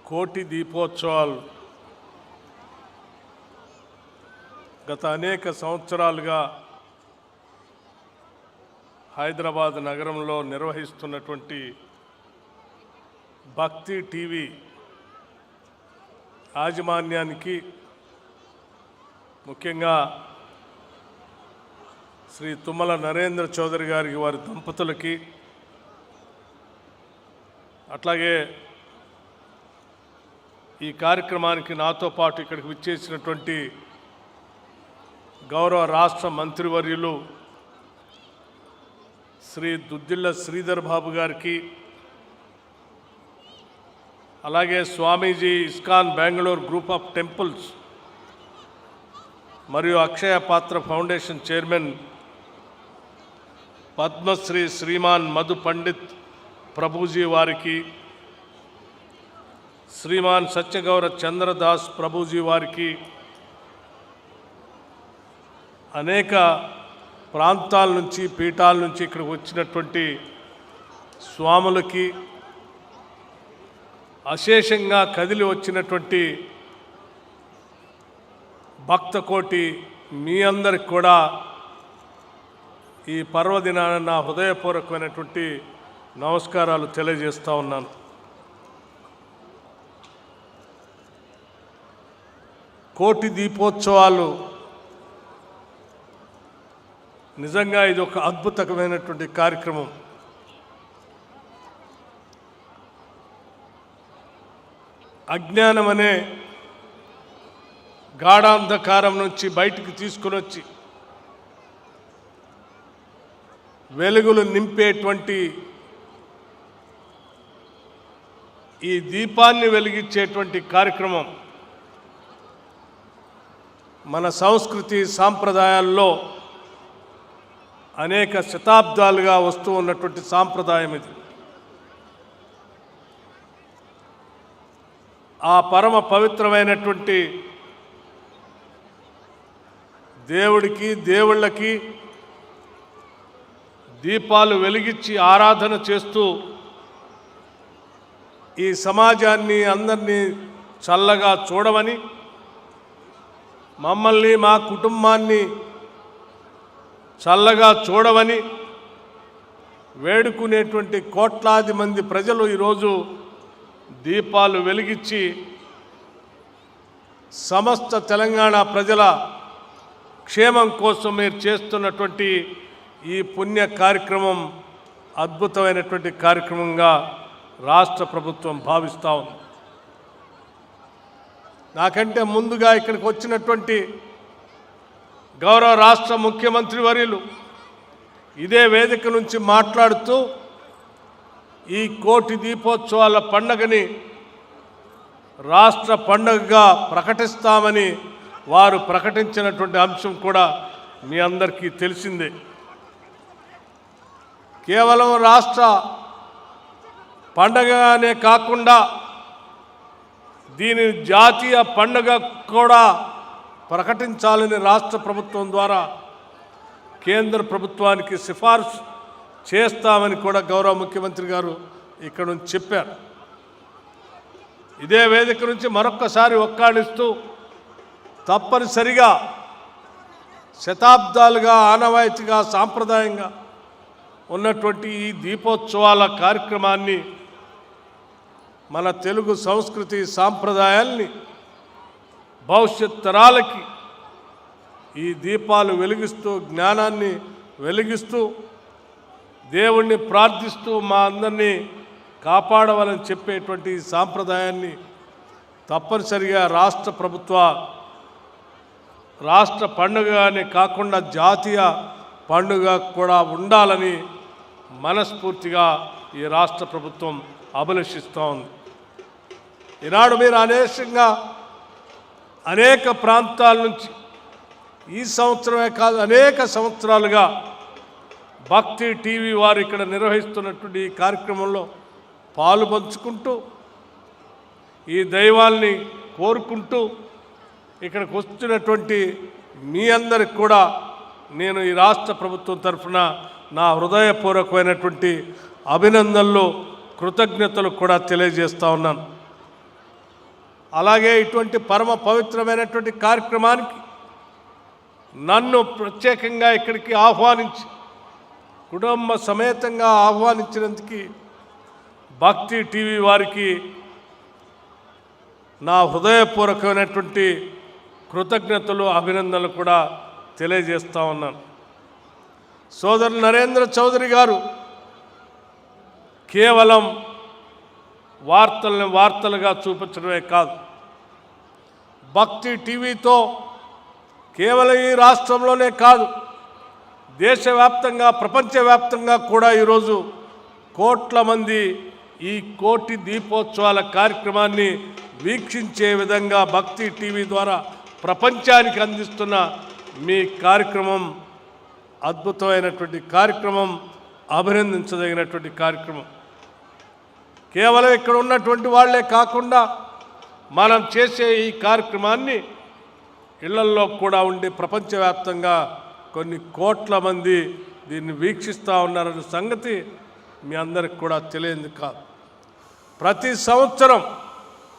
కోటి దీపోత్సవాలు గత అనేక సంవత్సరాలుగా హైదరాబాద్ నగరంలో నిర్వహిస్తున్నటువంటి భక్తి టీవీ యాజమాన్యానికి, ముఖ్యంగా శ్రీ తుమ్మల నరేంద్ర చౌదరి గారికి, వారి దంపతులకి, అట్లాగే ఈ కార్యక్రమానికి నాతో పాటు ఇక్కడికి విచ్చేసినటువంటి గౌరవ రాష్ట్ర మంత్రివర్యులు శ్రీ దుద్దిళ్ల శ్రీధర్ బాబు గారికి, అలాగే Swamiji ISKCON Bengaluru group of temples మరియు అక్షయ పాత్ర ఫౌండేషన్ చైర్మన్ పద్మశ్రీ శ్రీమాన్ మధు పండిత్ ప్రభుజీ వారికి, శ్రీమాన్ సత్యగౌర చంద్రదాస్ ప్రభుజీ వారికి, అనేక ప్రాంతాల నుంచి, పీఠాల నుంచి ఇక్కడికి వచ్చినటువంటి స్వాములకి, అశేషంగా కదిలి వచ్చినటువంటి భక్తకోటి మీ అందరికి కూడా ఈ పర్వదినాన నా హృదయపూర్వకమైనటువంటి నమస్కారాలు తెలియజేస్తూ ఉన్నాను. కోటి దీపోత్సవాలు నిజంగా ఇది ఒక అద్భుతమైనటువంటి కార్యక్రమం. అజ్ఞానం అనే గాఢాంధకారం నుంచి బయటికి తీసుకుని వచ్చి వెలుగులు నింపేటువంటి ఈ దీపాన్ని వెలిగించేటువంటి కార్యక్రమం మన సంస్కృతి సాంప్రదాయాల్లో అనేక శతాబ్దాలుగా వస్తూ ఉన్నటువంటి సాంప్రదాయం ఇది. ఆ పరమ పవిత్రమైనటువంటి దేవుడికి, దేవుళ్ళకి దీపాలు వెలిగించి ఆరాధన చేస్తూ ఈ సమాజాన్ని అందరినీ చల్లగా చూడమని, మమ్మల్ని, మా కుటుంబాన్ని చల్లగా చూడమని వేడుకునేటువంటి కోట్లాది మంది ప్రజలు ఈరోజు దీపాలు వెలిగించి సమస్త తెలంగాణ ప్రజల క్షేమం కోసం మీరు చేస్తున్నటువంటి ఈ పుణ్య కార్యక్రమం అద్భుతమైనటువంటి కార్యక్రమంగా రాష్ట్ర ప్రభుత్వం భావిస్తూ ఉంది. నాకంటే ముందుగా ఇక్కడికి వచ్చినటువంటి గౌరవ రాష్ట్ర ముఖ్యమంత్రి వర్యులు ఇదే వేదిక నుంచి మాట్లాడుతూ ఈ కోటి దీపోత్సవాల పండుగని రాష్ట్ర పండుగగా ప్రకటిస్తామని వారు ప్రకటించినటువంటి అంశం కూడా మీ అందరికీ తెలిసిందే. కేవలం రాష్ట్ర పండుగనే కాకుండా దీని జాతీయ పండుగ కూడా ప్రకటించాలని రాష్ట్ర ప్రభుత్వం ద్వారా కేంద్ర ప్రభుత్వానికి సిఫార్సు చేస్తామని కూడా గౌరవ ముఖ్యమంత్రి గారు ఇక్కడ నుంచి చెప్పారు. ఇదే వేదిక నుంచి మరొక్కసారి ఒక్కాడిస్తూ తప్పనిసరిగా శతాబ్దాలుగా ఆనవాయితీగా సాంప్రదాయంగా ఉన్నటువంటి ఈ దీపోత్సవాల కార్యక్రమాన్ని, మన తెలుగు సంస్కృతి సాంప్రదాయాల్ని భవిష్యత్ తరాలకి ఈ దీపాలు వెలిగిస్తూ, జ్ఞానాన్ని వెలిగిస్తూ, దేవుణ్ణి ప్రార్థిస్తూ మా అందరినీ కాపాడవాలని చెప్పేటువంటి సాంప్రదాయాన్ని తప్పనిసరిగా రాష్ట్ర ప్రభుత్వ రాష్ట్ర పండుగనే కాకుండా జాతీయ పండుగ కూడా ఉండాలని మనస్ఫూర్తిగా ఈ రాష్ట్ర ప్రభుత్వం అభిలషిస్తూ ఉంది. ఈనాడు మీరు అనేక ప్రాంతాల నుంచి ఈ సంవత్సరమే కాదు అనేక సంవత్సరాలుగా భక్తి టీవీ వారు ఇక్కడ నిర్వహిస్తున్నటువంటి ఈ కార్యక్రమంలో పాలు పంచుకుంటూ, ఈ దైవాల్ని కోరుకుంటూ ఇక్కడికి వస్తున్నటువంటి మీ అందరికి కూడా నేను ఈ రాష్ట్ర ప్రభుత్వం తరఫున నా హృదయపూర్వకమైనటువంటి అభినందనలు, కృతజ్ఞతలు కూడా తెలియజేస్తూ ఉన్నాను. అలాగే ఇటువంటి పరమ పవిత్రమైనటువంటి కార్యక్రమానికి నన్ను ప్రత్యేకంగా ఇక్కడికి ఆహ్వానించి కుటుంబ సమేతంగా ఆహ్వానించినందుకు భక్తి టీవీ వారికి నా హృదయపూర్వకమైనటువంటి కృతజ్ఞతలు అభినందనలు కూడా తెలియజేస్తూ ఉన్నాను. సోదరులు నరేంద్ర చౌదరి గారు కేవలం వార్తల్ని వార్తలుగా చూపించడమే కాదు, భక్తి టీవీతో కేవలం ఈ రాష్ట్రంలోనే కాదు దేశవ్యాప్తంగా ప్రపంచవ్యాప్తంగా కూడా ఈరోజు కోట్ల మంది ఈ కోటి దీపోత్సవాల కార్యక్రమాన్ని వీక్షించే విధంగా భక్తి టీవీ ద్వారా ప్రపంచానికి అందిస్తున్న మీ కార్యక్రమం అద్భుతమైనటువంటి కార్యక్రమం, అభినందించదగినటువంటి కార్యక్రమం. కేవలం ఇక్కడ ఉన్నటువంటి వాళ్ళే కాకుండా మనం చేసే ఈ కార్యక్రమాన్ని ఇళ్లల్లో కూడా ఉండి ప్రపంచవ్యాప్తంగా కొన్ని కోట్ల మంది దీన్ని వీక్షిస్తూ ఉన్నారనే సంగతి మీ అందరికి కూడా తెలియదు కాదు. ప్రతి సంవత్సరం